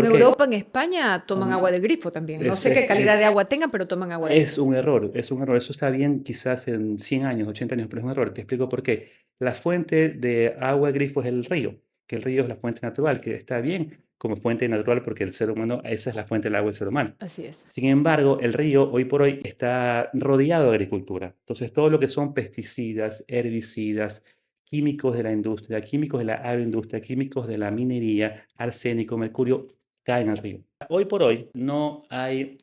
En ¿Por qué? Europa, en España, toman agua Um, del grifo también. No es, sé qué es, calidad de es, agua tengan, pero toman agua del es grifo. un error, es un error. Eso está bien quizás en 100 años, 80 años, pero es un error. Te explico por qué. La fuente de agua de grifo es el río, que el río es la fuente natural, que está bien como fuente natural porque el ser humano, esa es la fuente del agua del ser humano. Así es. Sin embargo, el río hoy por hoy está rodeado de agricultura. Entonces, todo lo que son pesticidas, herbicidas, químicos de la industria, químicos de la agroindustria, químicos de la minería, arsénico, mercurio, caen al río. Hoy por hoy no hay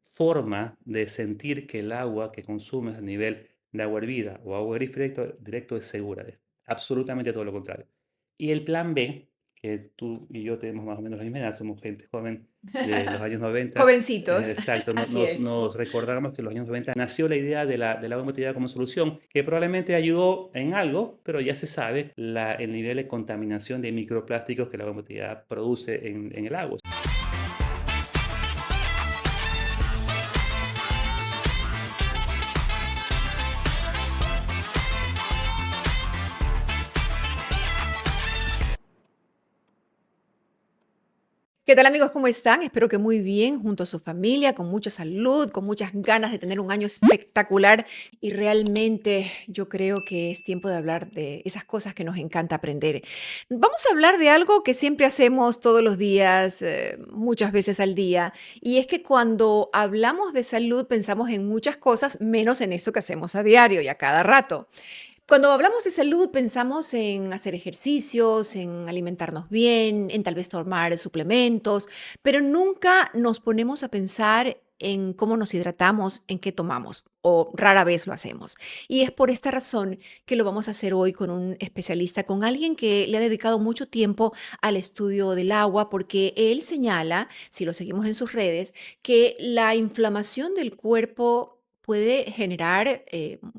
forma de sentir que el agua que consumes a nivel de agua hervida o agua grifo directo es segura. Es absolutamente todo lo contrario. Y el plan B, que tú y yo tenemos más o menos la misma edad, somos gente joven de los años 90, Jovencitos, exacto, así es. nos recordamos que en los años 90 nació la idea de del agua embotellada como solución, que probablemente ayudó en algo, pero ya se sabe el nivel de contaminación de microplásticos que el agua embotellada produce en el agua. ¿Qué tal amigos? ¿Cómo están? Espero que muy bien, junto a su familia, con mucha salud, con muchas ganas de tener un año espectacular. Y realmente yo creo que es tiempo de hablar de esas cosas que nos encanta aprender. Vamos a hablar de algo que siempre hacemos todos los días, muchas veces al día. Y es que cuando hablamos de salud pensamos en muchas cosas, menos en esto que hacemos a diario y a cada rato. Cuando hablamos de salud, pensamos en hacer ejercicios, en alimentarnos bien, en tal vez tomar suplementos, pero nunca nos ponemos a pensar en cómo nos hidratamos, en qué tomamos, o rara vez lo hacemos. Y es por esta razón que lo vamos a hacer hoy con un especialista, con alguien que le ha dedicado mucho tiempo al estudio del agua, porque él señala, si lo seguimos en sus redes, que la inflamación del cuerpo puede generar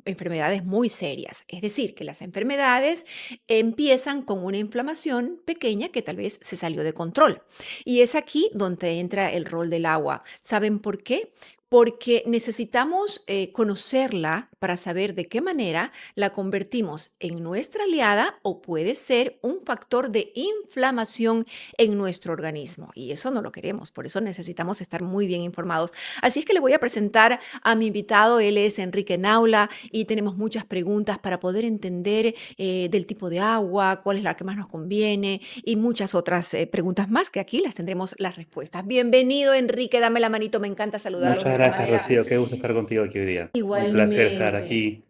enfermedades muy serias. Es decir, que las enfermedades empiezan con una inflamación pequeña que tal vez se salió de control. Y es aquí donde entra el rol del agua. ¿Saben por qué? Porque necesitamos conocerla para saber de qué manera la convertimos en nuestra aliada o puede ser un factor de inflamación en nuestro organismo. Y eso no lo queremos, por eso necesitamos estar muy bien informados. Así es que le voy a presentar a mi invitado. Él es Enrique Naula y tenemos muchas preguntas para poder entender del tipo de agua, cuál es la que más nos conviene y muchas otras preguntas más que aquí las tendremos las respuestas. Bienvenido, Enrique, dame la manito, me encanta saludarlos de Muchas esta gracias, manera. Rocío. Qué gusto estar contigo aquí hoy día. Un placer estar Igualmente. aquí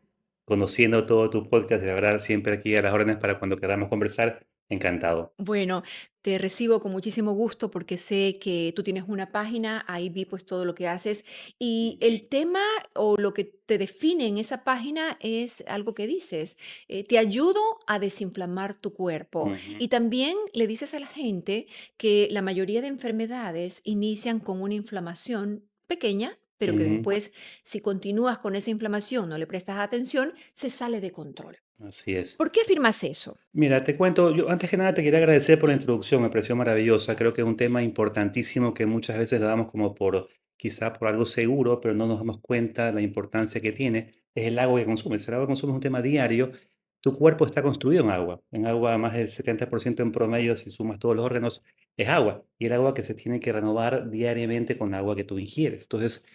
conociendo todo tu podcast y la verdad siempre aquí a las órdenes para cuando queramos conversar. Encantado. Bueno, te recibo con muchísimo gusto porque sé que tú tienes una página, ahí vi pues todo lo que haces y el tema o lo que te define en esa página es algo que dices, te ayudo a desinflamar tu cuerpo Ujú. y también le dices a la gente que la mayoría de enfermedades inician con una inflamación pequeña, pero que Ujú. después si continúas con esa inflamación, no le prestas atención, se sale de control. Así es. ¿Por qué afirmas eso? Mira, te cuento, yo antes que nada te quería agradecer por la introducción, me pareció maravillosa. Creo que es un tema importantísimo que muchas veces lo damos como por, quizá por algo seguro, pero no nos damos cuenta de la importancia que tiene. Es el agua que consumes. Si el agua que consumes es un tema diario, tu cuerpo está construido en agua. En agua, más del 70% en promedio, si sumas todos los órganos, es agua. Y el agua que se tiene que renovar diariamente con el agua que tú ingieres. Entonces,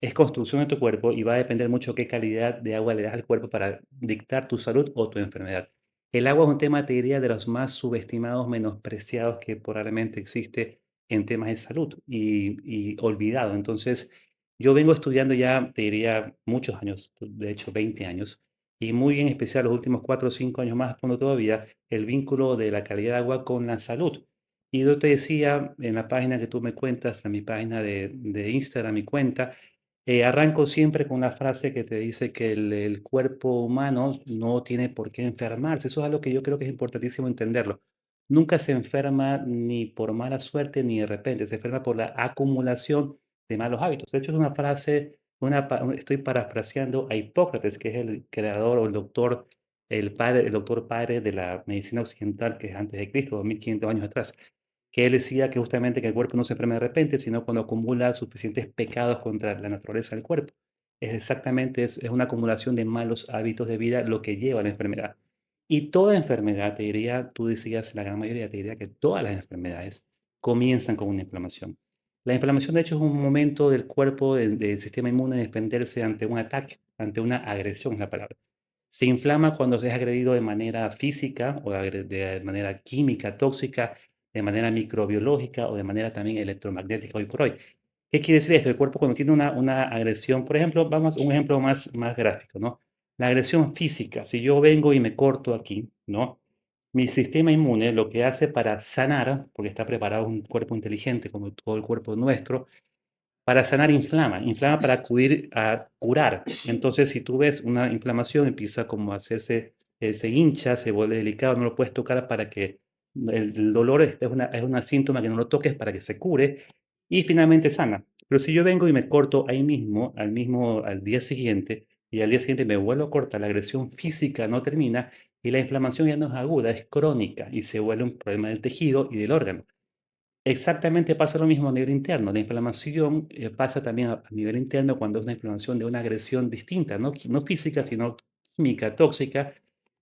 es construcción de tu cuerpo y va a depender mucho qué calidad de agua le das al cuerpo para dictar tu salud o tu enfermedad. El agua es un tema, te diría, de los más subestimados, menospreciados que probablemente existe en temas de salud y olvidado. Entonces, yo vengo estudiando ya, te diría, muchos años, de hecho 20 años, y muy en especial los últimos 4 o 5 años más a fondo todavía, el vínculo de la calidad de agua con la salud. Y yo te decía en la página que tú me cuentas, en mi página de Instagram, mi cuenta, arranco siempre con una frase que te dice que el cuerpo humano no tiene por qué enfermarse. Eso es algo que yo creo que es importantísimo entenderlo. Nunca se enferma ni por mala suerte ni de repente, se enferma por la acumulación de malos hábitos. De hecho, es una frase, estoy parafraseando a Hipócrates, que es el creador o el doctor, el doctor padre de la medicina occidental, que es antes de Cristo, 2500 años atrás, que él decía que justamente que el cuerpo no se enferma de repente, sino cuando acumula suficientes pecados contra la naturaleza del cuerpo. Es exactamente, es una acumulación de malos hábitos de vida lo que lleva a la enfermedad. Y toda enfermedad, te diría, tú decías, la gran mayoría, te diría que todas las enfermedades comienzan con una inflamación. La inflamación, de hecho, es un momento del cuerpo, del sistema inmune, de defenderse ante un ataque, ante una agresión, es la palabra. Se inflama cuando se es agredido de manera física o de manera química, tóxica, de manera microbiológica o de manera también electromagnética hoy por hoy. ¿Qué quiere decir esto? El cuerpo cuando tiene una agresión, por ejemplo, vamos a un ejemplo más gráfico, ¿no? La agresión física, si yo vengo y me corto aquí, ¿no? Mi sistema inmune lo que hace para sanar, porque está preparado un cuerpo inteligente como todo el cuerpo nuestro, para sanar inflama, inflama para acudir a curar. Entonces, si tú ves una inflamación, empieza como a hacerse, se hincha, se vuelve delicado, no lo puedes tocar para que el dolor es una síntoma que no lo toques para que se cure y finalmente sana. Pero si yo vengo y me corto ahí mismo, al día siguiente, y al día siguiente me vuelvo a cortar, la agresión física no termina y la inflamación ya no es aguda, es crónica y se vuelve un problema del tejido y del órgano. Exactamente pasa lo mismo a nivel interno. La inflamación, pasa también a nivel interno cuando es una inflamación de una agresión distinta, no física, sino química, tóxica,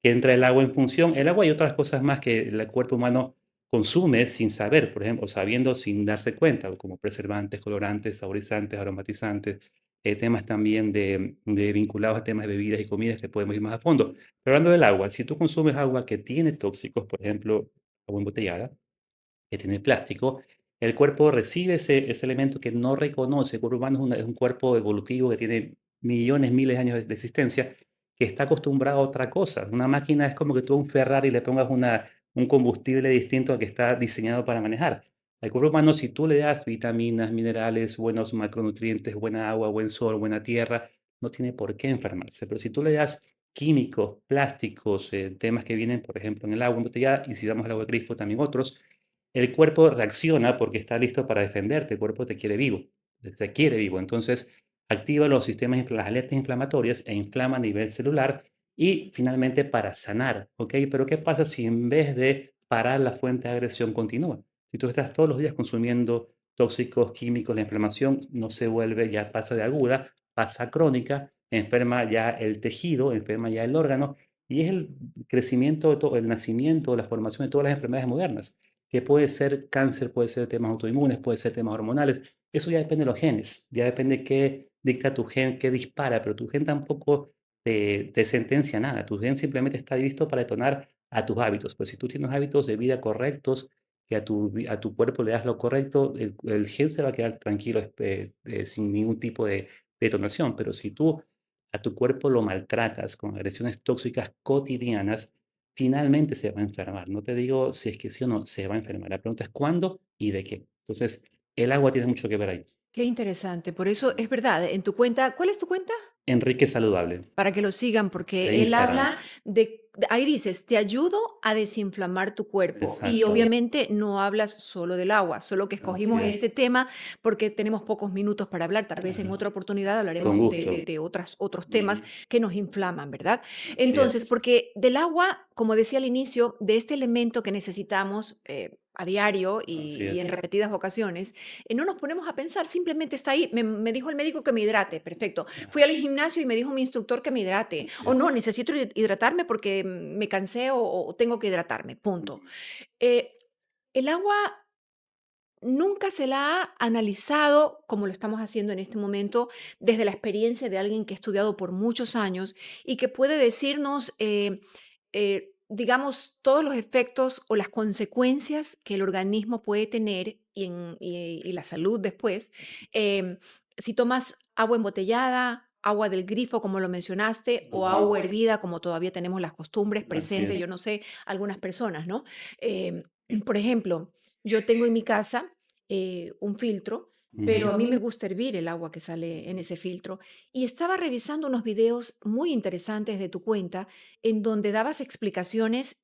que entra el agua en función. El agua y otras cosas más que el cuerpo humano consume sin saber, por ejemplo, sabiendo sin darse cuenta, como preservantes, colorantes, saborizantes, aromatizantes, temas también de vinculados a temas de bebidas y comidas que podemos ir más a fondo. Pero hablando del agua, si tú consumes agua que tiene tóxicos, por ejemplo, agua embotellada, que tiene plástico, el cuerpo recibe ese elemento que no reconoce. El cuerpo humano es un cuerpo evolutivo que tiene millones, miles de años de existencia, que está acostumbrado a otra cosa. Una máquina es como que tú a un Ferrari le pongas un combustible distinto al que está diseñado para manejar. Al cuerpo humano, si tú le das vitaminas, minerales, buenos macronutrientes, buena agua, buen sol, buena tierra, no tiene por qué enfermarse. Pero si tú le das químicos, plásticos, temas que vienen, por ejemplo, en el agua embotellada, y si damos al agua de grifo también otros, el cuerpo reacciona porque está listo para defenderte, el cuerpo te quiere vivo, te quiere vivo. Entonces, activa los sistemas, las alertas inflamatorias e inflama a nivel celular y finalmente para sanar, ¿ok? Pero ¿qué pasa si en vez de parar la fuente de agresión continúa? Si tú estás todos los días consumiendo tóxicos, químicos, la inflamación no se vuelve, ya pasa de aguda, pasa crónica, enferma ya el tejido, enferma ya el órgano y es el crecimiento de todo, el nacimiento, la formación de todas las enfermedades modernas que puede ser cáncer, puede ser temas autoinmunes, puede ser temas hormonales. Eso ya depende de los genes, ya depende qué dicta tu gen, qué dispara, pero tu gen tampoco te sentencia nada. Tu gen simplemente está listo para detonar a tus hábitos. Pues si tú tienes hábitos de vida correctos, que a tu cuerpo le das lo correcto, el gen se va a quedar tranquilo sin ningún tipo de detonación. Pero si tú a tu cuerpo lo maltratas con agresiones tóxicas cotidianas, finalmente se va a enfermar. No te digo si es que sí o no, se va a enfermar. La pregunta es cuándo y de qué. Entonces, el agua tiene mucho que ver ahí. Qué interesante. Por eso es verdad, en tu cuenta, ¿cuál es tu cuenta? Enrique Saludable, Para que lo sigan, porque de él Instagram. habla ahí dices, te ayudo a desinflamar tu cuerpo. Y Exacto, obviamente no hablas solo del agua, solo que así escogimos es. este tema porque tenemos pocos minutos para hablar. Tal vez en Claro, otra oportunidad con hablaremos de, gusto. de otros temas Ujú, que nos inflaman, ¿verdad? así Entonces, es, porque del agua, como decía al inicio, de este elemento que necesitamos a diario así y es. en repetidas ocasiones, no nos ponemos a pensar, simplemente está ahí. Me dijo el médico que me hidrate, perfecto. Fui Ajá, al gimnasio y me dijo mi instructor que me hidrate. así O no, es. necesito hidratarme porque me cansé o tengo que hidratarme, punto. Ujú. Eh, el agua nunca se la ha analizado como lo estamos haciendo en este momento desde la experiencia de alguien que ha estudiado por muchos años y que puede decirnos, digamos, todos los efectos o las consecuencias que el organismo puede tener y la salud después. em, si tomas agua embotellada, agua del grifo, como lo mencionaste, o Ujú, agua hervida, como todavía tenemos las costumbres así presentes, es. yo no sé, algunas personas, ¿no? Em, por ejemplo, yo tengo en mi casa un filtro, pero Ujú. a mí me gusta hervir el agua que sale en ese filtro. Y estaba revisando unos videos muy interesantes de tu cuenta en donde dabas explicaciones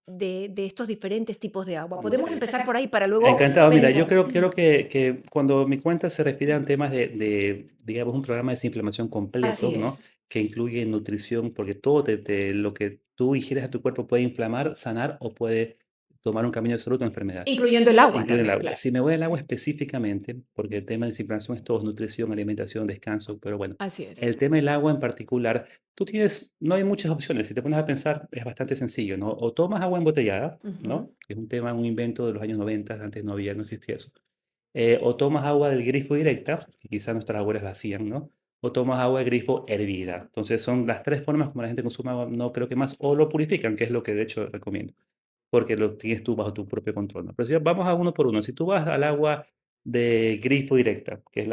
de estos diferentes tipos de agua. Podemos Sí. empezar por ahí para luego Encantado. Mira, yo penetrar. creo que cuando mi cuenta se refiere a temas digamos, un programa de desinflamación completo, Así ¿no? es. Que incluye nutrición, porque todo lo que tú ingieres a tu cuerpo puede inflamar, sanar o puede tomar un camino de salud o enfermedad, Incluyendo el agua incluye el también, agua. claro. Si me voy al agua Ujú. específicamente, porque el tema de desinflamación es todo, nutrición, alimentación, descanso, pero bueno, Así es. el tema del agua en particular, no hay muchas opciones. Si te pones a pensar, es bastante sencillo, ¿no? O tomas agua embotellada, Ujú, ¿no? Que es un tema, un invento de los años 90, antes no había, no existía eso. O tomas agua del grifo directa, que quizás nuestras abuelas la hacían, ¿no? O tomas agua de grifo hervida. Entonces son las tres formas como la gente consume agua, no creo que más, o lo purifican, que es lo que de hecho recomiendo, porque lo tienes tú bajo tu propio control, ¿no? Pero si vamos a uno por uno, si tú vas al agua de grifo directa, que es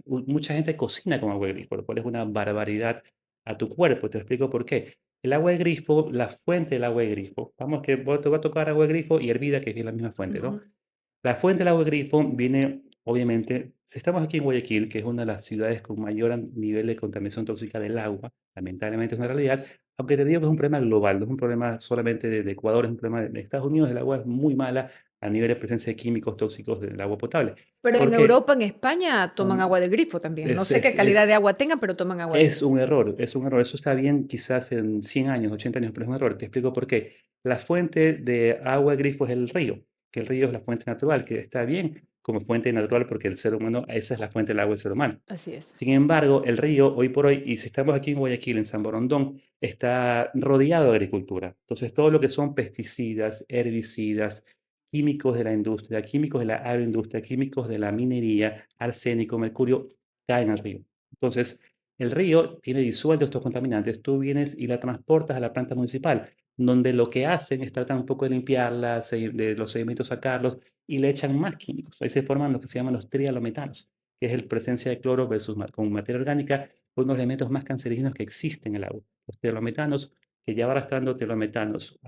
mucha gente cocina con agua de grifo, lo cual es una barbaridad a tu cuerpo. Te explico por qué. El agua de grifo, la fuente del agua de grifo, vamos que te va a tocar agua de grifo y hervida, que es la misma fuente, ¿no? ujú. La fuente del agua de grifo viene, obviamente, si estamos aquí en Guayaquil, que es una de las ciudades con mayor nivel de contaminación tóxica del agua, lamentablemente es una realidad, aunque te digo que es un problema global, no es un problema solamente de Ecuador, es un problema de Estados Unidos, el agua es muy mala a nivel de presencia de químicos tóxicos del agua potable. Pero en ¿Por qué? Europa, en España, toman Um, agua del grifo también. No es, sé es, qué calidad de es agua tengan, pero toman agua del es grifo. un error, es un error. Eso está bien quizás en 100 años, 80 años, pero es un error. Te explico por qué. La fuente de agua de grifo es el río, que el río es la fuente natural, que está bien como fuente natural porque el ser humano, esa es la fuente del agua del ser humano. Así es. Sin embargo, el río, hoy por hoy, y si estamos aquí en Guayaquil, en San Borondón, está rodeado de agricultura. Entonces, todo lo que son pesticidas, herbicidas, químicos de la industria, químicos de la agroindustria, químicos de la minería, arsénico, mercurio, caen al río. Entonces, el río tiene disueltos estos contaminantes, tú vienes y la transportas a la planta municipal, donde lo que hacen es tratar un poco de limpiarla, de los sedimentos sacarlos y le echan más químicos. Ahí se forman lo que se llaman los trialometanos, que es el presencia de cloro versus con materia orgánica, uno de los elementos más cancerígenos que existen en el agua. Los trialometanos, que ya va arrastrando trialometanos,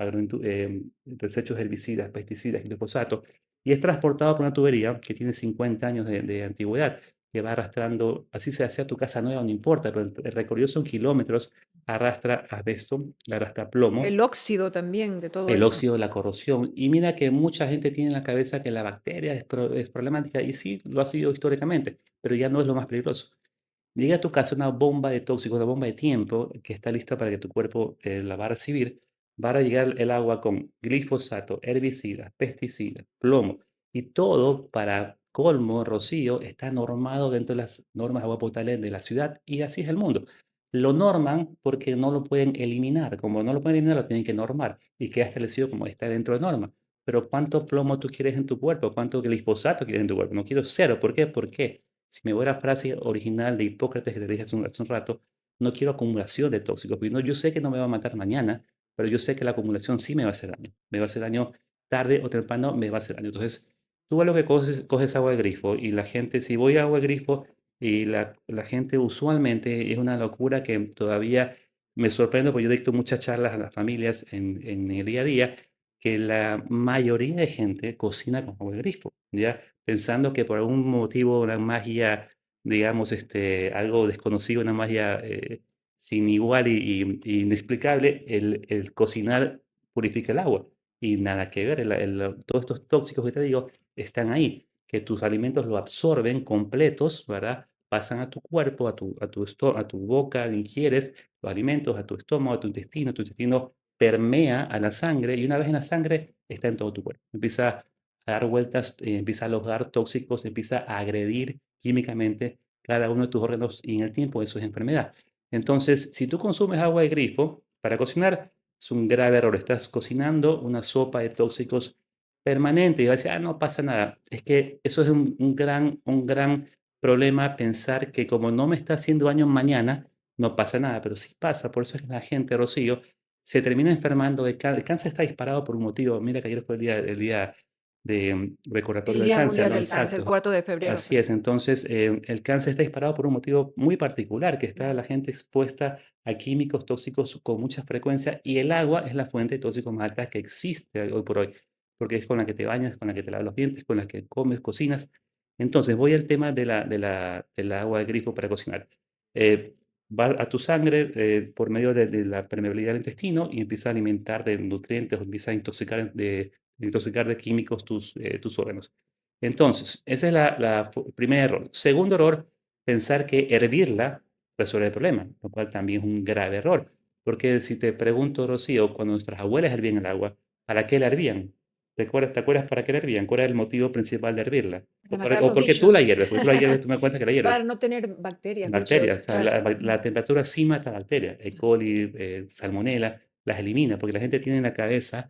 desechos herbicidas, pesticidas, glifosato, y es transportado por una tubería que tiene 50 años de antigüedad que va arrastrando, así sea tu casa nueva, no importa, pero el recorrido son kilómetros, arrastra asbesto, arrastra plomo, El óxido también de todo el eso. óxido, la corrosión. Y mira que mucha gente tiene en la cabeza que la bacteria es problemática, y sí, lo ha sido históricamente, pero ya no es lo más peligroso. Llega a tu casa una bomba de tóxicos, una bomba de tiempo que está lista para que tu cuerpo la va a recibir. Va a llegar el agua con glifosato, herbicidas, pesticidas, plomo y todo para colmo, rocío, está normado dentro de las normas de agua potable de la ciudad y así es el mundo. Lo norman porque no lo pueden eliminar. Como no lo pueden eliminar, lo tienen que normar y queda establecido como está dentro de norma. Pero ¿cuánto plomo tú quieres en tu cuerpo? ¿Cuánto glifosato quieres en tu cuerpo? No quiero cero. ¿Por qué? Porque si me voy a la frase original de Hipócrates que te dije hace un rato, no quiero acumulación de tóxicos, porque yo sé que no me va a matar mañana, pero yo sé que la acumulación sí me va a hacer daño. Me va a hacer daño tarde o temprano, me va a hacer daño. Entonces, tú a lo que coges agua de grifo y la gente, si voy a agua de grifo y la gente usualmente es una locura que todavía me sorprende, porque yo dicto muchas charlas a las familias en el día a día, que la mayoría de gente cocina con agua de grifo, ¿ya? Pensando que por algún motivo, una magia, digamos, algo desconocido, una magia sin igual y inexplicable, el cocinar purifica el agua. Y nada que ver, todos estos tóxicos que te digo están ahí, que tus alimentos lo absorben completos, ¿verdad? Pasan a tu cuerpo, a tu boca, ingieres los alimentos, a tu estómago, a tu intestino permea a la sangre y una vez en la sangre está en todo tu cuerpo. Empieza a dar vueltas, empieza a alojar tóxicos, empieza a agredir químicamente cada uno de tus órganos y en el tiempo eso es enfermedad. Entonces, si tú consumes agua de grifo para cocinar, es un grave error. Estás cocinando una sopa de tóxicos permanente y vas a decir, no pasa nada. Es que eso es un gran problema pensar que como no me está haciendo daño mañana, no pasa nada, pero sí pasa. Por eso es que la gente, Rocío, se termina enfermando de cáncer. El cáncer está disparado por un motivo. Mira que ayer fue el día de recordatorio El del Día cáncer, Mundial ¿no? del Cáncer, Exacto. 4 de febrero Así es. también. Entonces, el cáncer está disparado por un motivo muy particular, que está Ujú. la gente expuesta a químicos tóxicos con mucha frecuencia y el agua es la fuente de tóxicos más alta que existe hoy por hoy, porque es con la que te bañas, con la que te lavas los dientes, con la que comes, cocinas. Entonces, voy al tema del agua de grifo para cocinar. Eh, Va a tu sangre por medio de la permeabilidad del intestino y empieza a alimentar de nutrientes, o empieza a intoxicar de químicos tus órganos. Entonces, ese es el primer error. Segundo error, pensar que hervirla resuelve el problema, lo cual también es un grave error. Porque si te pregunto, Rocío, cuando nuestras abuelas hervían el agua, ¿para qué la hervían? ¿Te acuerdas para qué la hervían? ¿Cuál era el motivo principal de hervirla? Para matar O los porque tú la bichos, hierves, porque tú la hierves, tú me cuentas que la hierves. para no tener bacterias, Bacterias, o bichos, sea, claro. la temperatura sí mata bacterias, E. coli, salmonela, las elimina, porque la gente tiene en la cabeza,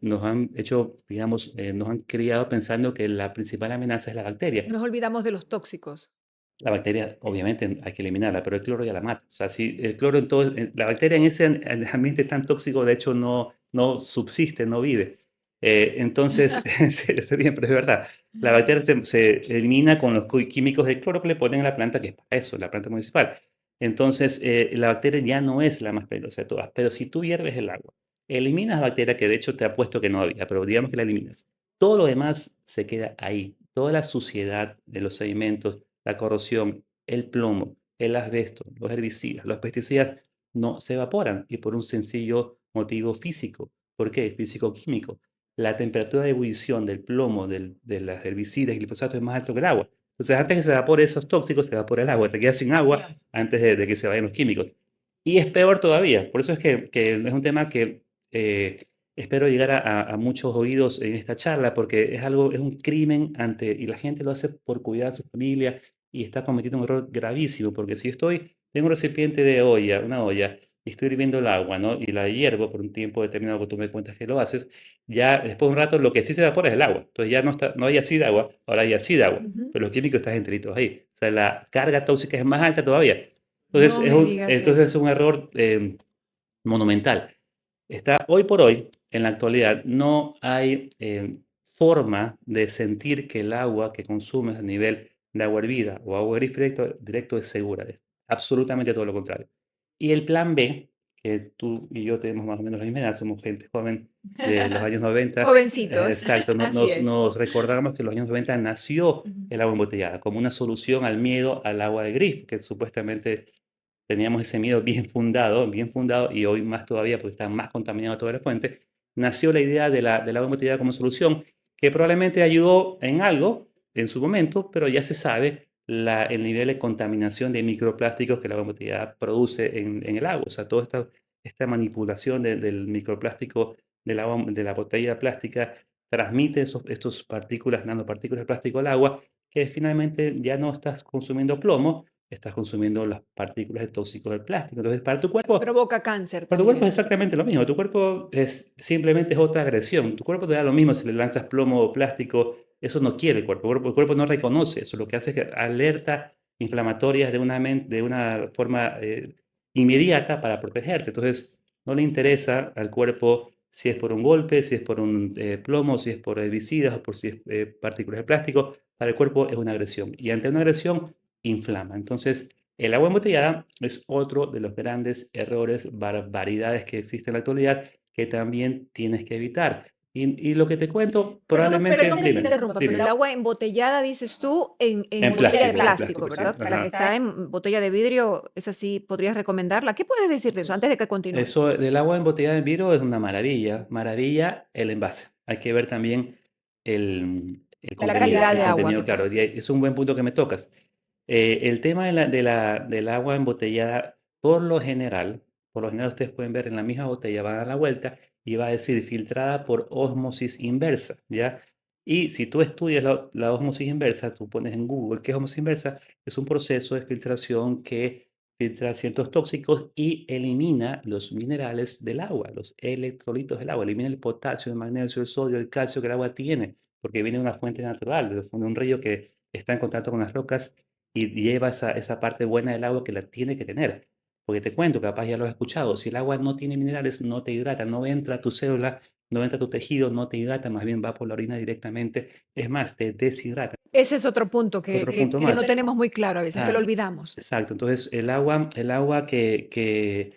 nos han hecho, digamos, nos han criado pensando que la principal amenaza es la bacteria. Nos olvidamos de los tóxicos. La bacteria, obviamente, hay que eliminarla, pero el cloro ya la mata. O sea, si el cloro en todo, la bacteria en ese ambiente tan tóxico, de hecho, no subsiste, no vive. Entonces, en serio, está bien, pero es verdad. La bacteria se elimina con los químicos del cloro que le ponen a la planta, que es para eso, la planta municipal. Entonces, la bacteria ya no es la más peligrosa de todas. Pero si tú hierves el agua, eliminas bacteria, que de hecho te apuesto que no había, pero digamos que la eliminas. Todo lo demás se queda ahí. Toda la suciedad de los sedimentos, la corrosión, el plomo, el asbesto, los herbicidas, los pesticidas no se evaporan y por un sencillo motivo físico. ¿Por qué? Físico-químico. La temperatura de ebullición del plomo, de las herbicidas y glifosato es más alto que el agua. Entonces, antes que se evapore esos tóxicos, se evapora el agua, te quedas sin agua Claro. antes de que se vayan los químicos. Y es peor todavía. Por eso es que es un tema que espero llegar a muchos oídos en esta charla, porque es un crimen y la gente lo hace por cuidar a su familia y está cometiendo un error gravísimo, porque si tengo un recipiente de olla, una olla, y estoy hirviendo el agua, ¿no? Y la hiervo por un tiempo determinado que tú me cuentas que lo haces, ya después de un rato lo que sí se evapora es el agua. Entonces ya no hay así de agua, ahora hay así de agua, Ujú. pero los químicos están enteritos ahí. O sea, la carga tóxica es más alta todavía. Entonces No me digas entonces es eso. un error monumental. Hoy por hoy, en la actualidad, no hay forma de sentir que el agua que consumes a nivel de agua hervida o agua grifo directo es segura. Es absolutamente todo lo contrario. Y el plan B, que tú y yo tenemos más o menos la misma edad, somos gente joven de los años 90, Jovencitos, exacto, así es. nos recordamos que en los años 90 nació Ujú. el agua embotellada como una solución al miedo al agua de grifo, que supuestamente teníamos ese miedo bien fundado, y hoy más todavía porque está más contaminado toda la fuente, nació la idea del agua embotellada como solución, que probablemente ayudó en algo en su momento, pero ya se sabe el nivel de contaminación de microplásticos que el agua embotellada produce en el agua. O sea, toda esta manipulación del microplástico de la botella plástica transmite estos partículas, nanopartículas de plástico al agua, que finalmente ya no estás consumiendo plomo, estás consumiendo las partículas de tóxicos del plástico. Entonces, Provoca cáncer para tu cuerpo es también. exactamente lo Ujú. mismo. Tu cuerpo simplemente es otra agresión. Tu cuerpo te da lo mismo si le lanzas plomo o plástico. Eso no quiere el cuerpo. El cuerpo no reconoce eso. Lo que hace es que alerta inflamatorias de una forma inmediata para protegerte. Entonces, no le interesa al cuerpo si es por un golpe, si es por un plomo, si es por herbicidas o por si es partículas de plástico. Para el cuerpo es una agresión. Y ante una agresión, inflama. Entonces, el agua embotellada es otro de los grandes errores, barbaridades que existen en la actualidad, que también tienes que evitar. Y lo que te cuento, probablemente, Perdón que te dime, interrumpa, pero el dime, agua embotellada, dices tú, en en botella de plástico, en plástico, plástico, sí, ¿verdad? La que ajá. está en botella de vidrio, esa sí, ¿podrías recomendarla? ¿Qué puedes decir de eso antes de que continúes? Eso del agua embotellada en vidrio es una maravilla, maravilla el envase. Hay que ver también el La contenido, calidad el de agua contenido, que claro, puede y ser. es un buen punto que me tocas. El tema del agua embotellada, por lo general ustedes pueden ver en la misma botella, van a dar la vuelta y va a decir filtrada por ósmosis inversa, ¿ya? Y si tú estudias la ósmosis inversa, tú pones en Google qué es ósmosis inversa, es un proceso de filtración que filtra ciertos tóxicos y elimina los minerales del agua, los electrolitos del agua, elimina el potasio, el magnesio, el sodio, el calcio que el agua tiene, porque viene de una fuente natural, de un río que está en contacto con las rocas y lleva esa parte buena del agua que la tiene que tener. Porque te cuento, capaz ya lo has escuchado, si el agua no tiene minerales, no te hidrata, no entra a tu célula, no entra a tu tejido, no te hidrata, más bien va por la orina directamente. Es más, te deshidrata. Ese es otro punto Otro punto que no más. tenemos muy claro a veces, que lo Ah, olvidamos. exacto. Entonces, el agua que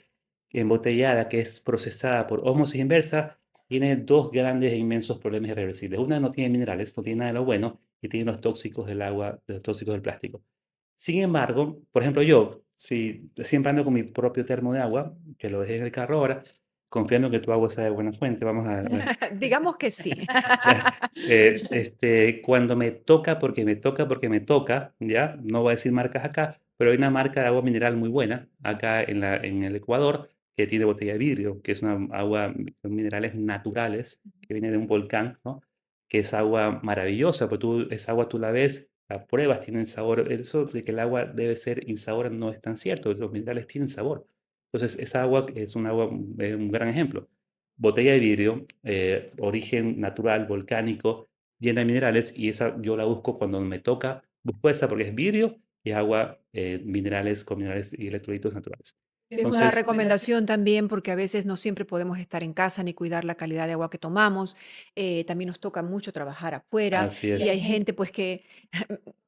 embotellada, que es procesada por ósmosis inversa, tiene dos grandes e inmensos problemas irreversibles. Una, no tiene minerales, no tiene nada de lo bueno, y tiene los tóxicos del agua, los tóxicos del plástico. Sin embargo, por ejemplo, yo, si siempre ando con mi propio termo de agua, que lo dejé en el carro ahora, confiando que tu agua sea de buena fuente, vamos a Digamos que sí. cuando me toca, porque me toca, ¿ya? No voy a decir marcas acá, pero hay una marca de agua mineral muy buena acá en el Ecuador que tiene botella de vidrio, que es una agua con minerales naturales, que viene de un volcán, ¿no? Que es agua maravillosa, pues esa agua tú la ves, la pruebas, tienen sabor. Eso de que el agua debe ser insabora no es tan cierto, los minerales tienen sabor. Entonces, esa agua es un agua, un gran ejemplo. Botella de vidrio, origen natural, volcánico, llena de minerales, y esa yo la busco cuando me toca, busco esa porque es vidrio y agua, minerales con minerales y electrolitos naturales. Es una Entonces, recomendación también porque a veces no siempre podemos estar en casa ni cuidar la calidad de agua que tomamos. También nos toca mucho trabajar afuera así y hay es. gente pues que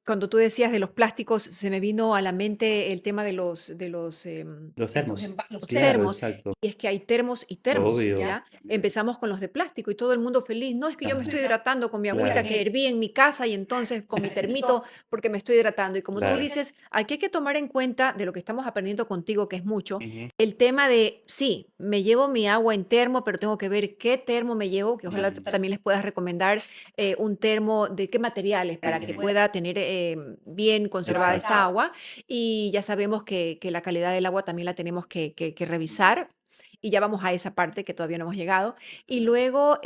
cuando tú decías de los plásticos se me vino a la mente el tema Los estos termos. los Claro, termos exacto. y es que hay termos y termos, Obvio. ¿ya? Empezamos con los de plástico y todo el mundo feliz. No, es que yo me Ajá. estoy hidratando con mi agüita Claro, que herví en mi casa y entonces con mi termito porque me estoy hidratando. Y como tú claro. dices, aquí hay que tomar en cuenta de lo que estamos aprendiendo contigo, que es mucho Ujú, el tema de, sí, me llevo mi agua en termo, pero tengo que ver qué termo me llevo, que ojalá ujú, también les puedas recomendar un termo de qué materiales para que ujú. pueda tener bien conservada esta Exacto. agua. Y ya sabemos que la calidad del agua también la tenemos que revisar. Y ya vamos a esa parte que todavía no hemos llegado. Y luego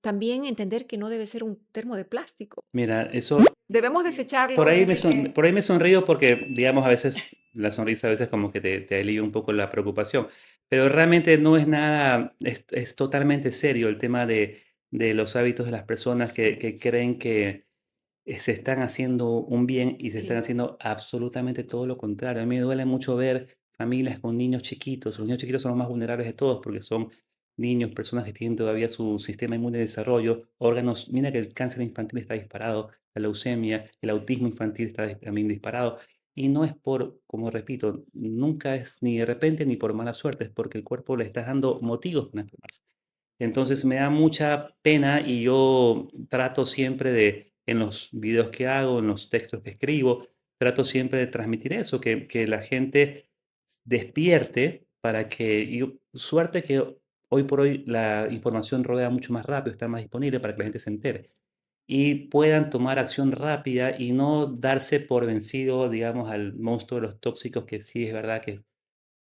también entender que no debe ser un termo de plástico. Mira, eso Debemos por desecharlos. ahí por ahí me sonrío porque, digamos, a veces la sonrisa a veces como que te alivia un poco la preocupación, pero realmente no es nada, es totalmente serio el tema de los hábitos de las personas Sí, que creen que se están haciendo un bien y se están sí, haciendo absolutamente todo lo contrario. A mí me duele mucho ver familias con niños chiquitos. Los niños chiquitos son los más vulnerables de todos porque son niños, personas que tienen todavía su sistema inmune de desarrollo, órganos. Mira que el cáncer infantil está disparado, la leucemia, el autismo infantil está también disparado. Y no es por, como repito, nunca es ni de repente ni por mala suerte, es porque el cuerpo le está dando motivos para enfermarse. Entonces me da mucha pena y yo trato siempre de, en los videos que hago, en los textos que escribo, trato siempre de transmitir eso, que la gente despierte para que, y suerte que hoy por hoy la información rodea mucho más rápido, está más disponible para que la gente se entere y puedan tomar acción rápida y no darse por vencido, digamos, al monstruo de los tóxicos, que sí es verdad que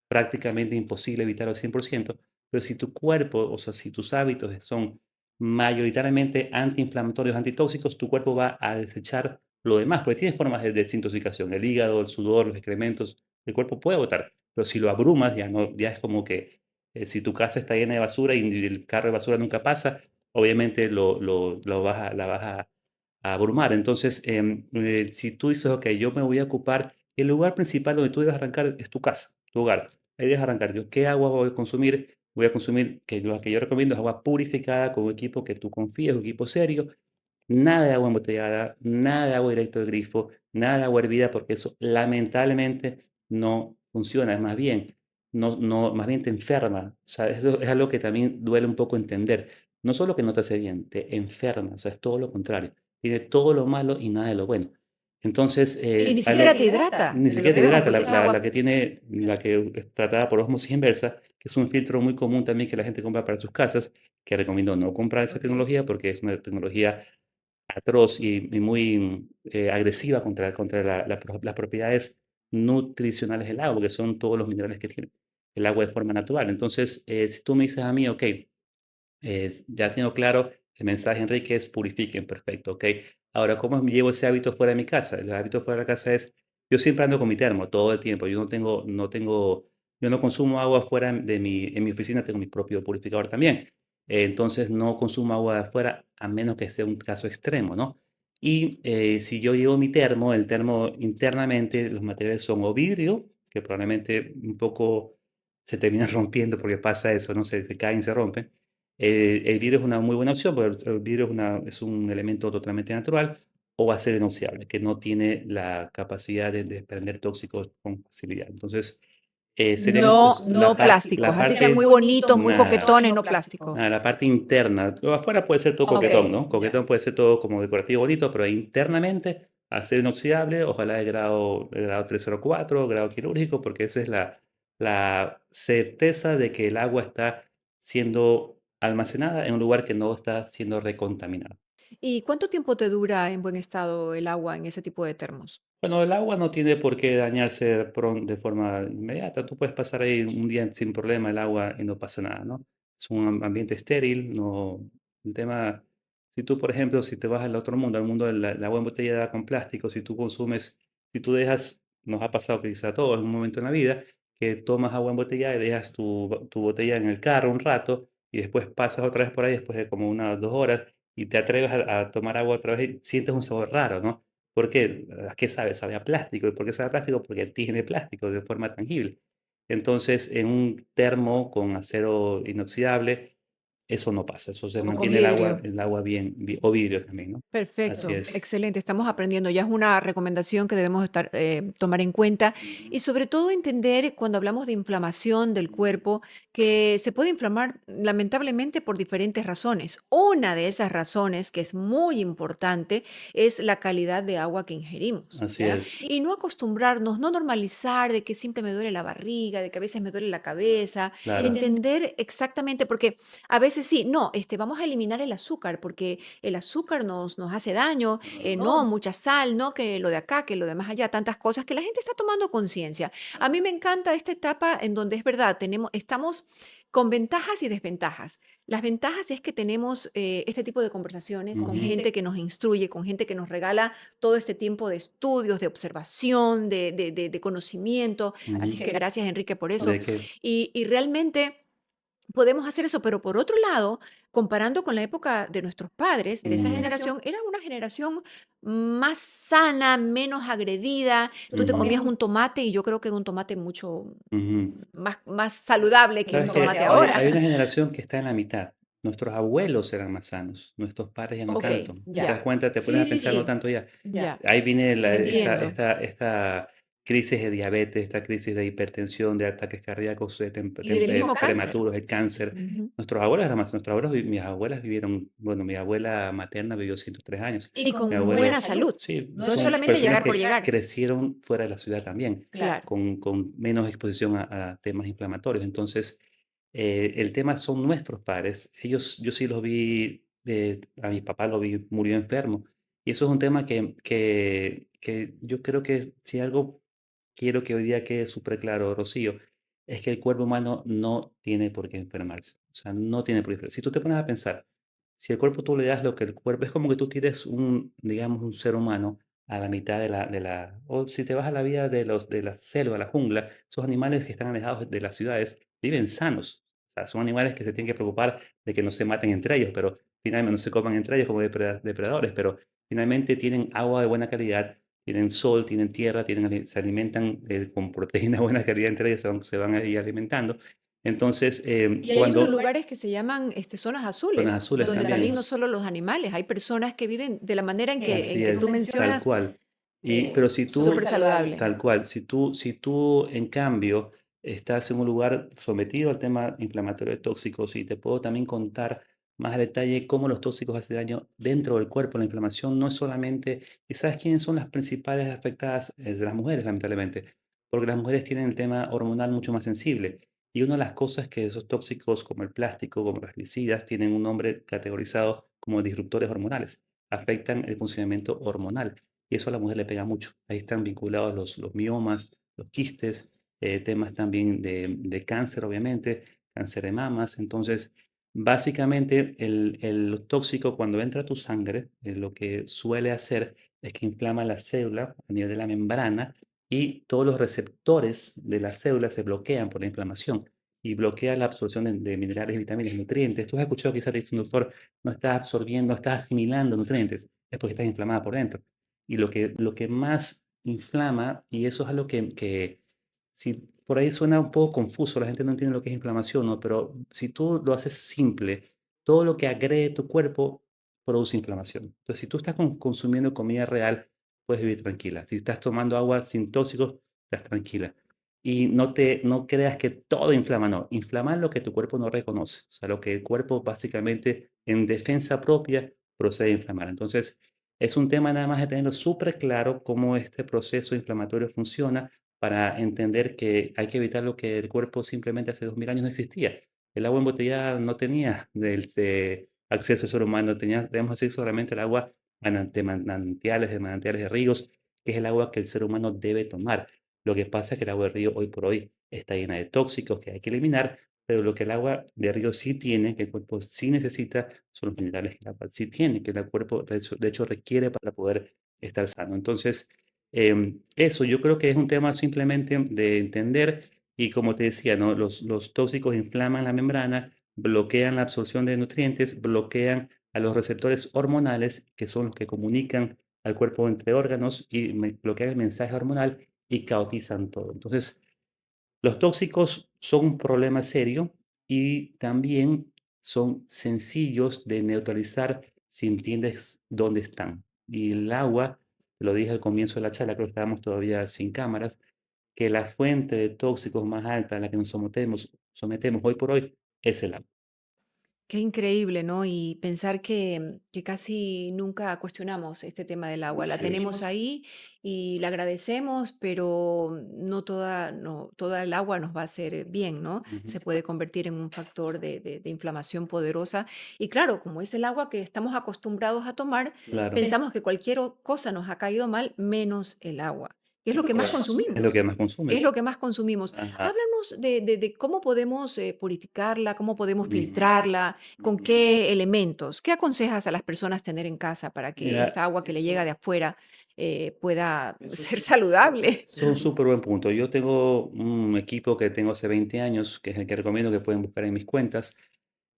prácticamente imposible evitarlo al 100%, pero si tu cuerpo, o sea, si tus hábitos son mayoritariamente antiinflamatorios, antitóxicos, tu cuerpo va a desechar lo demás, porque tienes formas de desintoxicación, el hígado, el sudor, los excrementos, el cuerpo puede botar, pero si lo abrumas, ya no, ya es como que si tu casa está llena de basura y el carro de basura nunca pasa, obviamente la vas a abrumar. Entonces, si tú dices, ok, yo me voy a ocupar, el lugar principal donde tú debes arrancar es tu casa, tu hogar. Ahí debes arrancar. Yo, ¿qué agua voy a consumir? Voy a consumir, que lo que yo recomiendo es agua purificada con un equipo que tú confíes, un equipo serio, nada de agua embotellada, nada de agua directo del grifo, nada de agua hervida, porque eso lamentablemente no funciona. Es más bien, más bien te enferma. O sea, eso es algo que también duele un poco entender. No solo que no te hace bien, te enferma. O sea, es todo lo contrario. Tiene todo lo malo y nada de lo bueno. Entonces, y ni algo, siquiera te hidrata, ni te lo siquiera te digamos, hidrata. porque esa La agua. que tiene, la que es tratada por osmosis inversa, que es un filtro muy común también que la gente compra para sus casas, que recomiendo no comprar esa Ok. tecnología porque es una tecnología atroz y muy, agresiva contra las propiedades nutricionales del agua, que son todos los minerales que tiene el agua de forma natural. Entonces, si tú me dices a mí: "Okey, ya tengo claro el mensaje, Enrique, es purifiquen, perfecto, ok. Ahora, ¿cómo llevo ese hábito fuera de mi casa? El hábito fuera de la casa es, yo siempre ando con mi termo todo el tiempo, yo no consumo agua fuera en mi oficina tengo mi propio purificador también. Entonces no consumo agua de afuera a menos que sea un caso extremo, ¿no? Y si yo llevo mi termo, el termo internamente, los materiales son o vidrio, que probablemente un poco se termina rompiendo porque pasa eso, ¿no? Se caen, se rompen, el vidrio es una muy buena opción, porque el vidrio es un elemento totalmente natural, o acero inoxidable, que no tiene la capacidad de desprender tóxicos con facilidad. Entonces, serían No, esos no plásticos, la así sean muy parte bonitos, muy nada, coquetones, no plástico. nada, la parte interna. Lo afuera puede ser todo Ok, coquetón, ¿no? ya. Coquetón puede ser todo como decorativo bonito, pero internamente acero inoxidable, ojalá de grado 304, grado quirúrgico, porque esa es la certeza de que el agua está siendo almacenada en un lugar que no está siendo recontaminado. ¿Y cuánto tiempo te dura en buen estado el agua en ese tipo de termos? Bueno, el agua no tiene por qué dañarse de forma inmediata. Tú puedes pasar ahí un día sin problema el agua y no pasa nada, ¿no? Es un ambiente estéril, no. El tema, si tú, por ejemplo, si te vas al otro mundo, al mundo del agua embotellada con plástico, si tú consumes, si tú dejas, nos ha pasado que quizá a todos en un momento en la vida, que tomas agua embotellada y dejas tu botella en el carro un rato y después pasas otra vez por ahí después de como unas 2 horas y te atreves a tomar agua otra vez y sientes un sabor raro, ¿no? ¿Por qué? ¿A qué sabe? Sabe a plástico. ¿Y por qué sabe a plástico? Porque tiene plástico de forma tangible. Entonces, en un termo con acero inoxidable, eso no pasa. Eso se O con mantiene vidrio. el agua bien, o vidrio también, ¿no? Así Perfecto, es. excelente. Estamos aprendiendo. Ya es una recomendación que debemos tomar en cuenta Ujú, y sobre todo entender cuando hablamos de inflamación del ujú. cuerpo que se puede inflamar lamentablemente por diferentes razones. Una de esas razones que es muy importante es la calidad de agua que ingerimos, Así ¿ya? es, Y no acostumbrarnos, no normalizar de que siempre me duele la barriga, de que a veces me duele la cabeza, claro. entender exactamente, porque a veces sí, no, vamos a eliminar el azúcar porque el azúcar nos hace daño, Ujú. no, mucha sal, no, que lo de acá, que lo de más allá, tantas cosas que la gente está tomando conciencia. A mí me encanta esta etapa en donde es verdad, estamos con ventajas y desventajas. Las ventajas es que tenemos este tipo de conversaciones con Ujú. gente que nos instruye, con gente que nos regala todo este tiempo de estudios, de observación, de conocimiento. Así Ujú. que gracias, Enrique, por eso. ¿De qué? Y realmente podemos hacer eso, pero por otro lado, comparando con la época de nuestros padres, de esa Ujú, generación, era una generación más sana, menos agredida. Tú te comías ujú, un tomate y yo creo que era un tomate mucho ujú. más saludable que un Sabes que tomate hay ahora. una generación que está en la mitad. Nuestros S- abuelos eran más sanos, nuestros padres ya no Ok, tanto. Si te das ya. cuenta, te pones Sí, a sí, pensar no sí, tanto ya. ya. Ahí viene Entiendo. esta crisis de diabetes, esta crisis de hipertensión, de ataques cardíacos Y del mismo cáncer. prematuros, el cáncer. Ujú. Nuestros abuelos eran más, mis abuelas vivieron, bueno, mi abuela materna vivió 103 años. Y Mi con abuelo, buena salud. sí, No es son solamente personas llegar por que llegar. crecieron fuera de la ciudad también, Claro. con menos exposición a temas inflamatorios. Entonces, el tema son nuestros padres. Ellos, yo sí los vi, a mi papá lo vi, murió enfermo. Y eso es un tema que yo creo que si algo quiero que hoy día quede súper claro, Rocío, es que el cuerpo humano no tiene por qué enfermarse. O sea, no tiene por qué. Si tú te pones a pensar, si el cuerpo tú le das lo que el cuerpo, es como que tú tires un, digamos, un ser humano a la mitad o si te vas a la vida de la selva, la jungla, esos animales que están alejados de las ciudades, viven sanos. O sea, son animales que se tienen que preocupar de que no se maten entre ellos, pero finalmente no se coman entre ellos como depredadores, pero finalmente tienen agua de buena calidad, tienen sol, tienen tierra, se alimentan con proteína de buena calidad entre ellos, se van ahí alimentando. Entonces, Y hay estos cuando lugares que se llaman zonas zonas azules, azules donde también. también no solo los animales, hay personas que viven de la manera en Así que tú es, tal mencionas, cual. Pero si súper tú saludable. tal cual, si tú, en cambio, estás en un lugar sometido al tema inflamatorio de tóxicos, y te puedo también contar más a detalle cómo los tóxicos hacen daño dentro del cuerpo. La inflamación no es solamente, ¿y sabes quiénes son las principales afectadas? Es de las mujeres, lamentablemente, porque las mujeres tienen el tema hormonal mucho más sensible. Y una de las cosas que esos tóxicos, como el plástico, como los herbicidas, tienen un nombre categorizado como disruptores hormonales, afectan el funcionamiento hormonal y eso a la mujer le pega mucho. Ahí están vinculados los miomas, los quistes, temas también de cáncer, obviamente, cáncer de mamas. Entonces, básicamente, el tóxico cuando entra a tu sangre, lo que suele hacer es que inflama la célula a nivel de la membrana y todos los receptores de la célula se bloquean por la inflamación y bloquea la absorción de minerales, vitaminas, nutrientes. Tú has escuchado quizás te dice un doctor, no estás absorbiendo, estás asimilando nutrientes, es porque estás inflamada por dentro. Y lo que más inflama, y eso es algo que si por ahí suena un poco confuso, la gente no entiende lo que es inflamación, ¿no? Pero si tú lo haces simple, todo lo que agrede tu cuerpo produce inflamación. Entonces, si tú estás consumiendo comida real, puedes vivir tranquila. Si estás tomando agua sin tóxicos, estás tranquila. Y no creas que todo inflama, no. Inflama lo que tu cuerpo no reconoce. O sea, lo que el cuerpo básicamente en defensa propia procede a inflamar. Entonces, es un tema nada más de tenerlo súper claro cómo este proceso inflamatorio funciona para entender que hay que evitar lo que el cuerpo simplemente hace 2000 años no existía. El agua embotellada no tenía acceso el ser humano, tenemos acceso solamente al agua de manantiales de ríos, que es el agua que el ser humano debe tomar. Lo que pasa es que el agua de río hoy por hoy está llena de tóxicos que hay que eliminar, pero lo que el agua de río sí tiene, que el cuerpo sí necesita, son los minerales que el agua sí tiene, que el cuerpo de hecho requiere para poder estar sano. Entonces, eso yo creo que es un tema simplemente de entender y como te decía, ¿no? Los tóxicos inflaman la membrana, bloquean la absorción de nutrientes, bloquean a los receptores hormonales, que son los que comunican al cuerpo entre órganos y bloquean el mensaje hormonal y caotizan todo. Entonces, los tóxicos son un problema serio y también son sencillos de neutralizar si entiendes dónde están. Y el agua, lo dije al comienzo de la charla, creo que estábamos todavía sin cámaras, que la fuente de tóxicos más alta a la que nos sometemos hoy por hoy es el agua. Qué increíble, ¿no? Y pensar que casi nunca cuestionamos este tema del agua. La Así es. tenemos ahí y la agradecemos, pero no toda el agua nos va a hacer bien, ¿no? Ujú. Se puede convertir en un factor de inflamación poderosa. Y claro, como es el agua que estamos acostumbrados a tomar, Claro. pensamos que cualquier cosa nos ha caído mal, menos el agua, que es lo que más Es lo que consumimos. más Es lo consumes. que más consumimos. Ajá. Háblanos de cómo podemos purificarla, cómo podemos Ujú. filtrarla, con qué elementos. ¿Qué aconsejas a las personas tener en casa para que Mira, esta agua que le llega de afuera pueda ser saludable? es un súper buen punto. Yo tengo un equipo que tengo hace 20 años, que es el que recomiendo que pueden buscar en mis cuentas.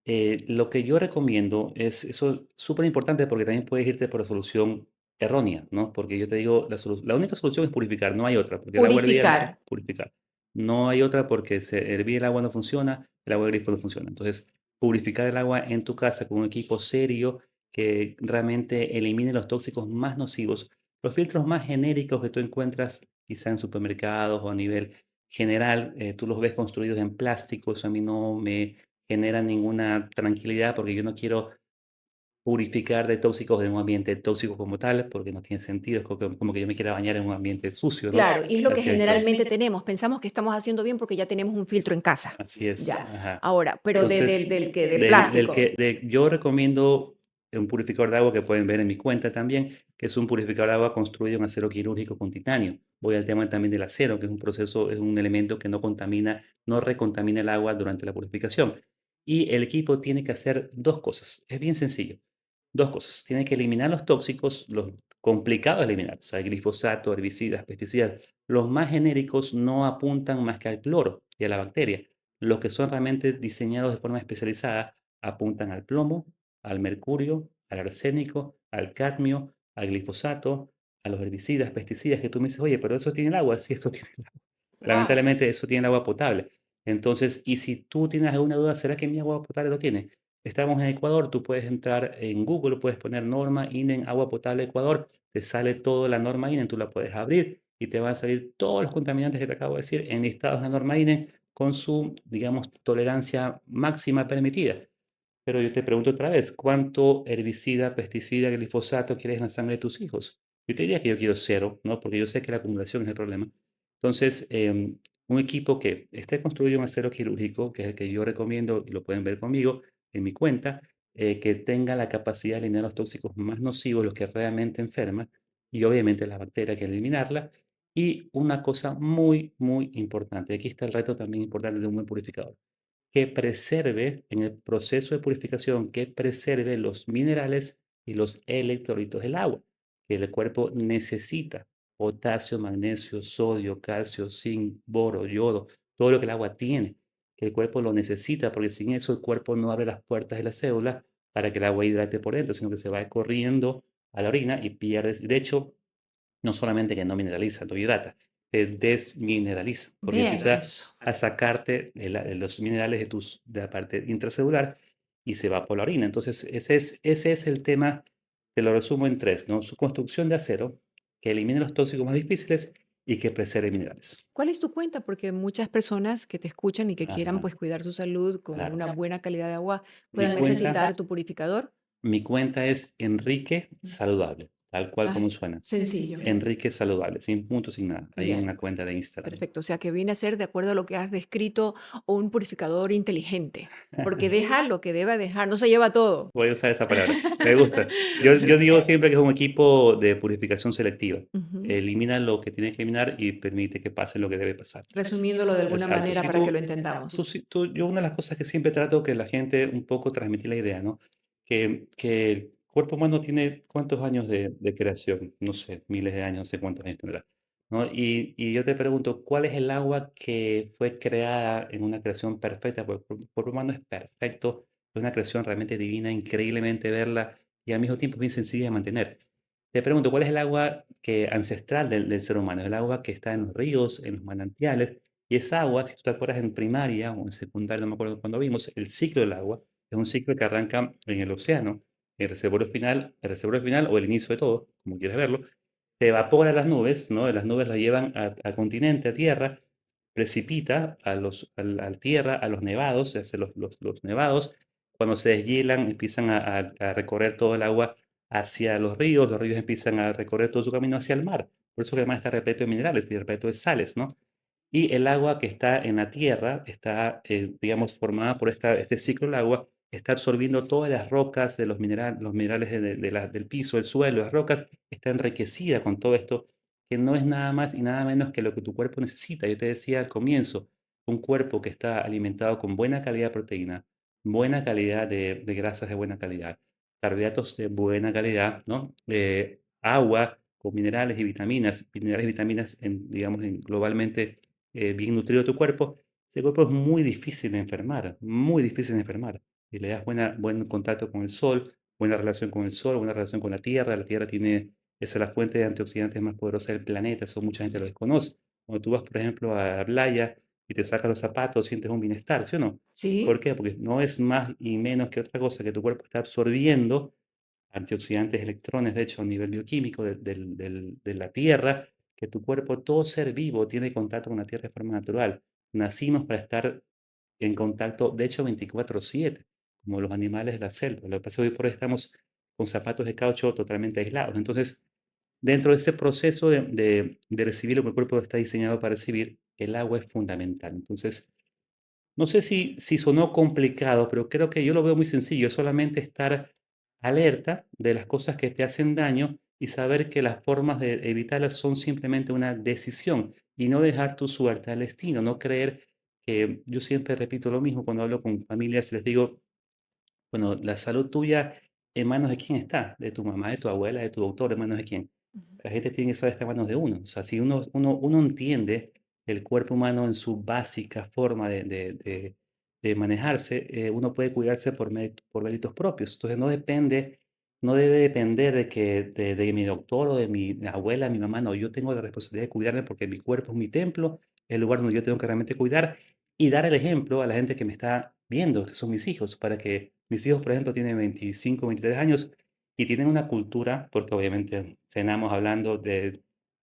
Lo que yo recomiendo es eso súper importante porque también puedes irte por la solución errónea, ¿no? Porque yo te digo, la única solución es purificar, no hay otra, porque el agua hervida Purificar. purificar. No hay otra porque hervir el agua no funciona, el agua de grifo no funciona. Entonces, purificar el agua en tu casa con un equipo serio que realmente elimine los tóxicos más nocivos, los filtros más genéricos que tú encuentras quizá en supermercados o a nivel general, tú los ves construidos en plástico, eso a mí no me genera ninguna tranquilidad, porque yo no quiero purificar de tóxicos de un ambiente tóxico como tal, porque no tiene sentido, es como que yo me quiera bañar en un ambiente sucio, ¿no? Claro, y es lo que Así es que generalmente tenemos. Pensamos que estamos haciendo bien porque ya tenemos un filtro en casa. así es, Ya. ajá. Ahora, pero Entonces, del del plástico. que yo recomiendo un purificador de agua que pueden ver en mi cuenta también, que es un purificador de agua construido en acero quirúrgico con titanio. Voy al tema también del acero, que es un proceso, es un elemento que no contamina, no recontamina el agua durante la purificación. Y el equipo tiene que hacer 2 cosas, es bien sencillo. 2 cosas, tiene que eliminar los tóxicos, los complicados de eliminar, o sea, el glifosato, herbicidas, pesticidas. Los más genéricos no apuntan más que al cloro y a la bacteria. Los que son realmente diseñados de forma especializada apuntan al plomo, al mercurio, al arsénico, al cadmio, al glifosato, a los herbicidas, pesticidas que tú me dices: "Oye, pero eso tiene el agua". Sí, eso tiene el agua. Wow. Lamentablemente, eso tiene el agua potable. Entonces, y si tú tienes alguna duda, ¿será que mi agua potable lo tiene? Estamos en Ecuador, tú puedes entrar en Google, puedes poner norma INEN agua potable Ecuador, te sale toda la norma INEN, tú la puedes abrir y te van a salir todos los contaminantes que te acabo de decir enlistados en la norma INEN con su, digamos, tolerancia máxima permitida. Pero yo te pregunto otra vez, ¿cuánto herbicida, pesticida, glifosato quieres en la sangre de tus hijos? Yo te diría que yo quiero cero, ¿no? Porque yo sé que la acumulación es el problema. Entonces, un equipo que esté construido en acero quirúrgico, que es el que yo recomiendo, y lo pueden ver conmigo en mi cuenta, que tenga la capacidad de eliminar los tóxicos más nocivos, los que realmente enferman, y obviamente la bacteria hay que eliminarla. Y una cosa muy, muy importante, aquí está el reto también importante de un buen purificador que preserve en el proceso de purificación, que preserve los minerales y los electrolitos del agua, que el cuerpo necesita. Potasio, magnesio, sodio, calcio, zinc, boro, yodo, todo lo que el agua tiene, que el cuerpo lo necesita, porque sin eso el cuerpo no abre las puertas de la célula para que el agua hidrate por dentro, sino que se va corriendo a la orina y pierdes. De hecho, no solamente que no mineraliza, no hidrata, te desmineraliza, porque Vean empieza eso. a sacarte los minerales de la parte intracelular y se va por la orina. Entonces, ese es el tema, te lo resumo en 3, ¿no? Su construcción de acero, que elimine los tóxicos más difíciles y que preserve minerales. ¿Cuál es tu cuenta? Porque muchas personas que te escuchan y que quieran Ajá, pues cuidar su salud con claro. una buena calidad de agua Mi puedan cuenta necesitar tu purificador. mi cuenta es Enrique Saludable. tal cual Ah, como suena. sencillo. Enrique Saludable, sin punto, sin nada, ahí en Ya, una cuenta de Instagram. perfecto. O sea, que viene a ser, de acuerdo a lo que has descrito, un purificador inteligente, porque deja lo que debe dejar, no se lleva todo. Voy a usar esa palabra, me gusta. Yo digo siempre que es un equipo de purificación selectiva. Ujú. Elimina lo que tiene que eliminar y permite que pase lo que debe pasar. Resumiéndolo de alguna Exacto. manera Si para que lo tú entendamos. yo una de las cosas que siempre trato que la gente un poco transmitir la idea, ¿no? Que el cuerpo humano tiene, ¿cuántos años de creación? No sé, miles de años, no sé cuántos años tendrá, ¿no? Y yo te pregunto, ¿cuál es el agua que fue creada en una creación perfecta? Porque el cuerpo humano es perfecto, es una creación realmente divina, increíblemente verla y al mismo tiempo bien sencilla de mantener. Te pregunto, ¿cuál es el agua que ancestral del ser humano? Es el agua que está en los ríos, en los manantiales, y esa agua, si tú te acuerdas en primaria o en secundaria, no me acuerdo cuándo vimos, el ciclo del agua es un ciclo que arranca en el océano, el reservorio final o el inicio de todo, como quieras verlo, se evapora a las nubes, ¿no? Las nubes las llevan al continente, a tierra, precipita al tierra, a los nevados, se hace los nevados. Cuando se deshielan, empiezan a recorrer todo el agua hacia los ríos empiezan a recorrer todo su camino hacia el mar. Por eso que el mar está repleto de minerales y repleto de sales, ¿no? Y el agua que está en la tierra está, digamos, formada por este ciclo del agua, está absorbiendo todas las rocas de los minerales del piso, del suelo, las rocas, está enriquecida con todo esto, que no es nada más y nada menos que lo que tu cuerpo necesita. Yo te decía al comienzo, un cuerpo que está alimentado con buena calidad de proteína, buena calidad de grasas de buena calidad, carbohidratos de buena calidad, ¿no? Agua con minerales y vitaminas digamos, globalmente bien nutrido tu cuerpo, ese cuerpo es muy difícil de enfermar, muy difícil de enfermar. Y le das buen contacto con el sol, buena relación con el sol, buena relación con la tierra es la fuente de antioxidantes más poderosa del planeta, eso mucha gente lo desconoce. Cuando tú vas, por ejemplo, a la playa y te sacas los zapatos, sientes un bienestar, ¿sí o no? ¿Por Sí. qué? Porque no es más y menos que otra cosa que tu cuerpo está absorbiendo antioxidantes, electrones, de hecho, a nivel bioquímico de la tierra, que tu cuerpo, todo ser vivo tiene contacto con la tierra de forma natural. Nacimos para estar en contacto, de hecho, 24/7, como los animales de la selva. Lo que pasa es que hoy por hoy estamos con zapatos de caucho totalmente aislados. Entonces, dentro de ese proceso de recibir lo que el cuerpo está diseñado para recibir, el agua es fundamental. Entonces, no sé si sonó complicado, pero creo que yo lo veo muy sencillo, es solamente estar alerta de las cosas que te hacen daño y saber que las formas de evitarlas son simplemente una decisión y no dejar tu suerte al destino, no creer que yo siempre repito lo mismo cuando hablo con familias, les digo, bueno, la salud tuya en manos de quién está, de tu mamá, de tu abuela, de tu doctor, en manos de quién. Ujú. La gente tiene que saber está en manos de uno. O sea, si uno entiende el cuerpo humano en su básica forma de manejarse, uno puede cuidarse por méritos propios. Entonces no debe depender de mi doctor o de mi abuela, mi mamá. No, yo tengo la responsabilidad de cuidarme porque mi cuerpo es mi templo, el lugar donde yo tengo que realmente cuidar y dar el ejemplo a la gente que me está viendo, que son mis hijos, para que mis hijos, por ejemplo, tienen 25, 23 años y tienen una cultura, porque obviamente cenamos hablando de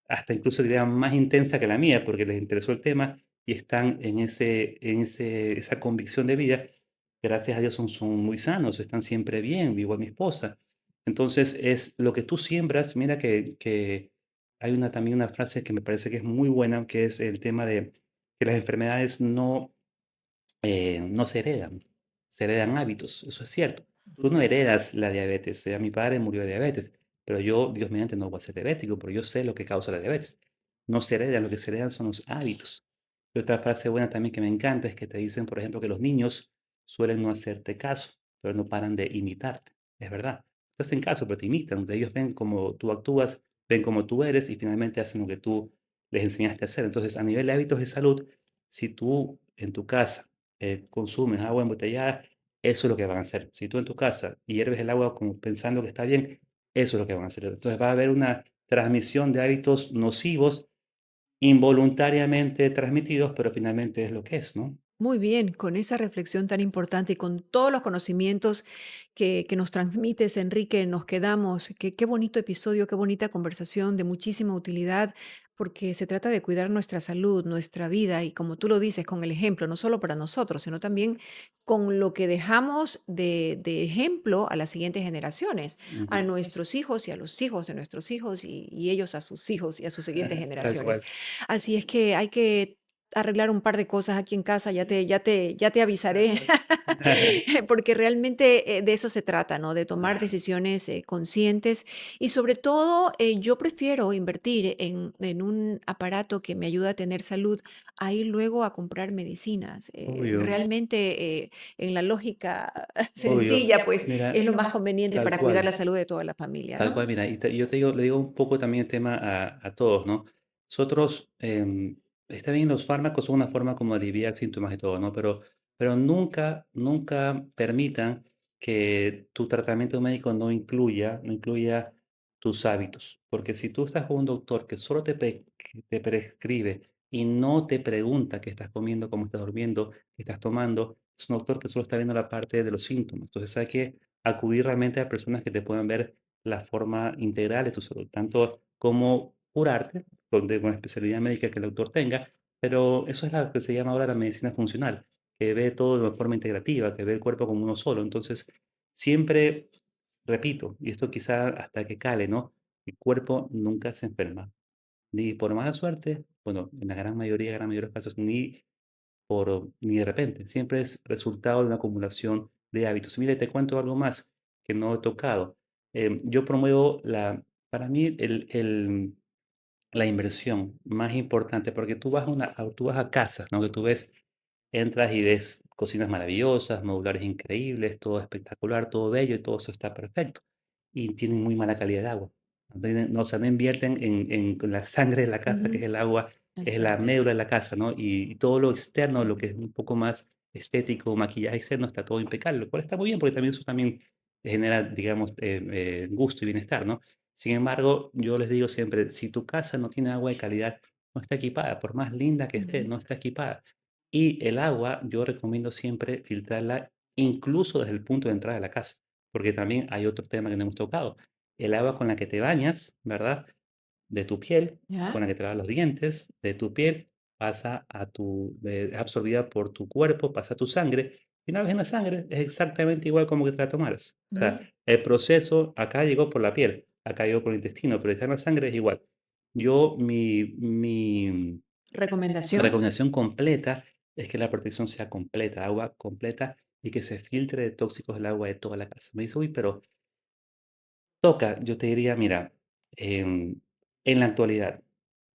hasta incluso diría más intensa que la mía, porque les interesó el tema y están esa convicción de vida. Gracias a Dios son muy sanos, están siempre bien, vivo a mi esposa. Entonces es lo que tú siembras, mira que hay también una frase que me parece que es muy buena, que es el tema de que las enfermedades no se heredan, se heredan hábitos, eso es cierto. Tú no heredas la diabetes, mi padre murió de diabetes, pero yo, Dios mediante, no voy a ser diabético, pero yo sé lo que causa la diabetes. No se hereda, lo que se heredan son los hábitos. Y otra frase buena también que me encanta es que te dicen, por ejemplo, que los niños suelen no hacerte caso, pero no paran de imitarte. Es verdad. Te hacen caso, pero te imitan. Ellos ven cómo tú actúas, ven cómo tú eres y finalmente hacen lo que tú les enseñaste a hacer. Entonces, a nivel de hábitos de salud, si tú en tu casa consumes agua embotellada, eso es lo que van a hacer. Si tú en tu casa hierves el agua como pensando que está bien, eso es lo que van a hacer. Entonces va a haber una transmisión de hábitos nocivos involuntariamente transmitidos, pero finalmente es lo que es, ¿no? Muy bien, con esa reflexión tan importante y con todos los conocimientos que nos transmites, Enrique, nos quedamos. Qué bonito episodio, qué bonita conversación de muchísima utilidad, porque se trata de cuidar nuestra salud, nuestra vida y como tú lo dices, con el ejemplo, no solo para nosotros, sino también con lo que dejamos de ejemplo a las siguientes generaciones, a Ujú. nuestros hijos y a los hijos de nuestros hijos y ellos a sus hijos y a sus siguientes Tal generaciones. cual. Así es que hay que arreglar un par de cosas aquí en casa, ya te avisaré, porque realmente de eso se trata, ¿no? De tomar decisiones conscientes y sobre todo yo prefiero invertir en un aparato que me ayuda a tener salud a ir luego a comprar medicinas. Obvio, Realmente en la lógica obvio. sencilla, pues es Mira, lo más conveniente tal para cuidar la cual. salud de toda la familia, Tal ¿no? cual, mira, yo te digo, le digo un poco también el tema a todos, ¿no? Nosotros, está bien, los fármacos son una forma como de aliviar síntomas y todo, ¿no? Pero nunca, nunca permitan que tu tratamiento médico no incluya tus hábitos. Porque si tú estás con un doctor que solo que te prescribe y no te pregunta qué estás comiendo, cómo estás durmiendo, qué estás tomando, es un doctor que solo está viendo la parte de los síntomas. Entonces hay que acudir realmente a personas que te puedan ver la forma integral de tu salud, tanto como curarte con la especialidad médica que el autor tenga, pero eso es lo que se llama ahora la medicina funcional, que ve todo de forma integrativa, que ve el cuerpo como uno solo. Entonces, siempre repito, y esto quizá hasta que cale, ¿no? El cuerpo nunca se enferma, ni por mala suerte, bueno, en la gran mayoría de los casos, ni de repente, siempre es resultado de una acumulación de hábitos. Mire, te cuento algo más que no he tocado. Yo promuevo para mí, la inversión más importante, porque tú vas a casas, ¿no? Que tú ves, entras y ves cocinas maravillosas, modulares increíbles, todo espectacular, todo bello y todo eso está perfecto. Y tienen muy mala calidad de agua. No, o sea, no invierten en la sangre de la casa, que es Ujú. el agua, es Así la es. médula de la casa, ¿no? Y todo lo externo, lo que es un poco más estético, maquillaje externo, está todo impecable, lo cual está muy bien, porque también eso también genera, digamos, gusto y bienestar, ¿no? Sin embargo, yo les digo siempre, si tu casa no tiene agua de calidad, no está equipada, por más linda que esté, Ujú. no está equipada. Y el agua, yo recomiendo siempre filtrarla, incluso desde el punto de entrada de la casa, porque también hay otro tema que no hemos tocado. El agua con la que te bañas, ¿verdad? De tu piel, con ¿Ya? la que te lavas los dientes, de tu piel, es absorbida por tu cuerpo, pasa a tu sangre, y una vez en la sangre es exactamente igual como que te la tomaras. O sea, Ujú. el proceso acá llegó por la piel, acá llegó por el intestino, pero está en la sangre es igual. Mi Recomendación. recomendación completa es que la protección sea completa, agua completa y que se filtre de tóxicos el agua de toda la casa. Me dice, uy, pero toca, yo te diría, mira, en la actualidad,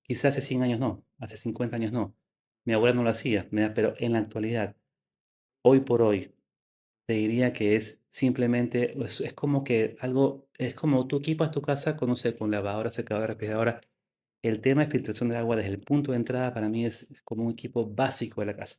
quizás hace 100 años no, hace 50 años no. Mi abuela no lo hacía, mira, pero en la actualidad, hoy por hoy, te diría que es simplemente, es como que algo, es como tú equipas tu casa con, no sé, con lavadora, secadora, aspiradora. El tema de filtración de agua desde el punto de entrada para mí es como un equipo básico de la casa,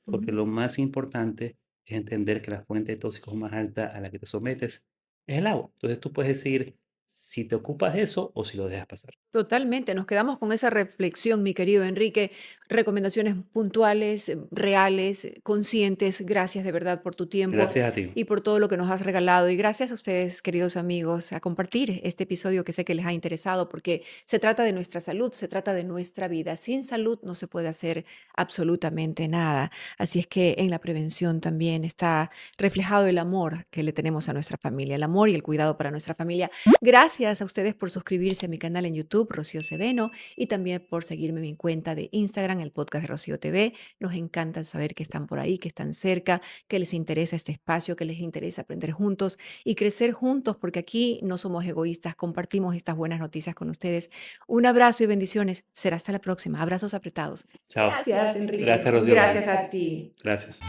porque Ujú. lo más importante es entender que la fuente de tóxicos más alta a la que te sometes es el agua. Entonces tú puedes decidir si te ocupas de eso o si lo dejas pasar. Totalmente, nos quedamos con esa reflexión, mi querido Enrique. Recomendaciones puntuales, reales, conscientes. Gracias de verdad por tu tiempo Gracias a ti. y por todo lo que nos has regalado. Y gracias a ustedes, queridos amigos, a compartir este episodio que sé que les ha interesado porque se trata de nuestra salud, se trata de nuestra vida. Sin salud no se puede hacer absolutamente nada. Así es que en la prevención también está reflejado el amor que le tenemos a nuestra familia, el amor y el cuidado para nuestra familia. Gracias a ustedes por suscribirse a mi canal en YouTube, Rocío Sedeno, y también por seguirme en mi cuenta de Instagram, el podcast de Rocío TV. Nos encanta saber que están por ahí, que están cerca, que les interesa este espacio, que les interesa aprender juntos y crecer juntos, porque aquí no somos egoístas, compartimos estas buenas noticias con ustedes. Un abrazo y bendiciones. Será hasta la próxima. Abrazos apretados. Chao. Gracias, Enrique. Gracias, Rocío. Gracias a ti. Gracias.